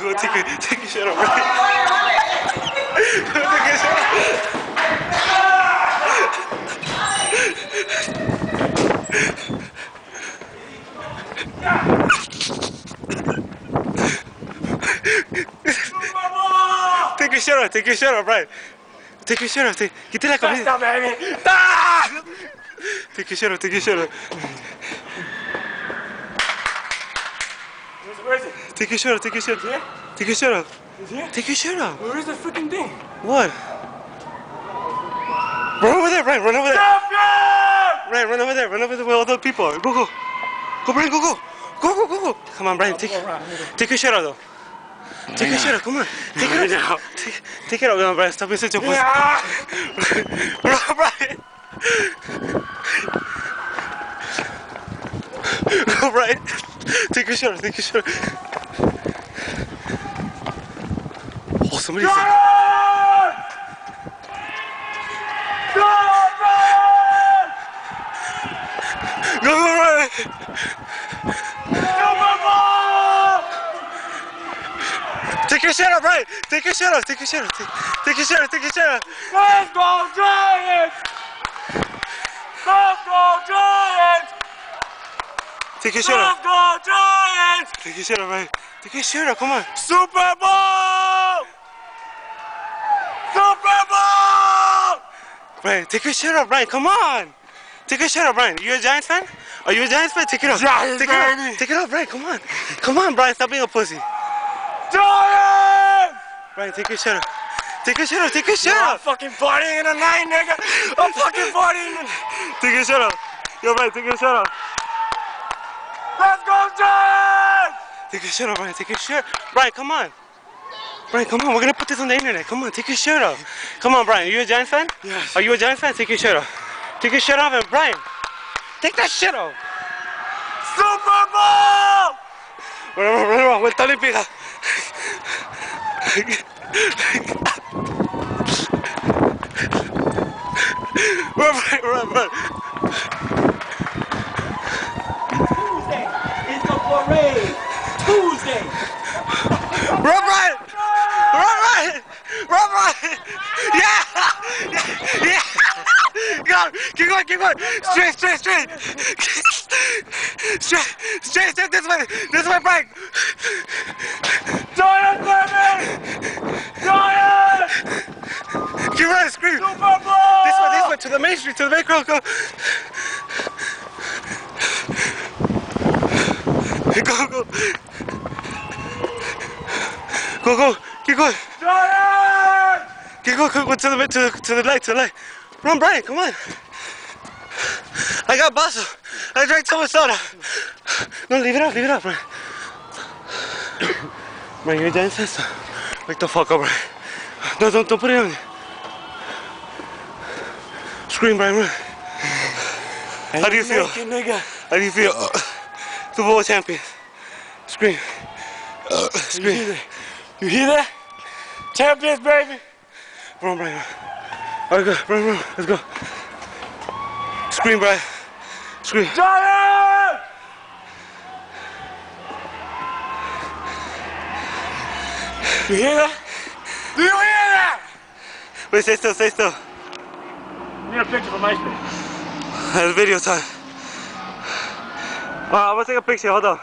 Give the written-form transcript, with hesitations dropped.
Go take your shirt off, Brian. Go take your shirt off. Take your shirt off, take your shirt off, Brian. Take your shirt off, quítate la camisa. Baby. Take your shirt off, take your shirt off. Where is it? Take your shirt off, take your shirt off. Yeah? Take your shirt off. Is here? Take your shirt off. Where is the freaking thing? What? Run over there, Brian, run over there. Brian, run over there where all the people are. Go, go. Go, Brian, go, go. Go, go, go, go. Come on, Brian, take your shirt off, though. Take your shirt off, come on. Take it off. Take it off, no, Brian. Stop being such a pussy. Run, Brian. Go, Brian. Take your shirt off, take your shirt off. Oh, somebody's... Go, Brian. Take your shirt off, Brian! Take your shirt off, take your shirt off, take your shirt off, take your shirt off! Let's go Giants! Let's go Giants! Take your shirt off! Let's go Giants! Take your shirt off, Brian! Take your shirt off, come on! Super Bowl! Super Bowl! Brian, take your shirt off, Brian, come on! Take your shirt off, Brian. You a Giants fan? Are you a Giants fan? Take it off. Giants, take it off. Take it off, Brian, come on. Come on, Brian, stop being a pussy. Giants! Brian, take your shirt off. Take your shirt off, take your shirt I'm off! fucking partying in the night, nigga! I'm fucking partying! Take your shirt off! Yo, Brian, take your shirt off! Let's go Giants! Take your shirt off, Brian, take your shirt. Brian, come on! Brian, come on, we're gonna put this on the internet. Come on, take your shirt off. Come on, Brian, are you a Giants fan? Yes. Are you a Giants fan? Take your shirt off. Take your shirt off, and Brian, take that shit off! Super Bowl! Run, vuelta olímpica. Run. Tuesday is the parade. Tuesday. Run, Brian! Yeah! Go! Keep going! Straight! Straight this way, Brian! Giants, baby! Giants! Keep running, scream! Super Bowl! This way, to the main street, go! Go! Keep going! Giants! Keep going, to the light. Run, Brian, come on! I got Basso. I drank too much soda. No, leave it up, Brian. Brian, you're a Giants fan, so wake the fuck up, Brian. No, don't put it on you. Scream, Brian, run. How do you feel? How do you feel? Super Bowl champions. Scream. Scream. You hear that? Champions, baby! Run, Brian, run. All right, go, run, let's go. Scream, Brian. Scream. Giants! You hear that? Do you hear that? Wait, stay still. I need a picture for MySpace. It's video time. I'm gonna take a picture, hold on.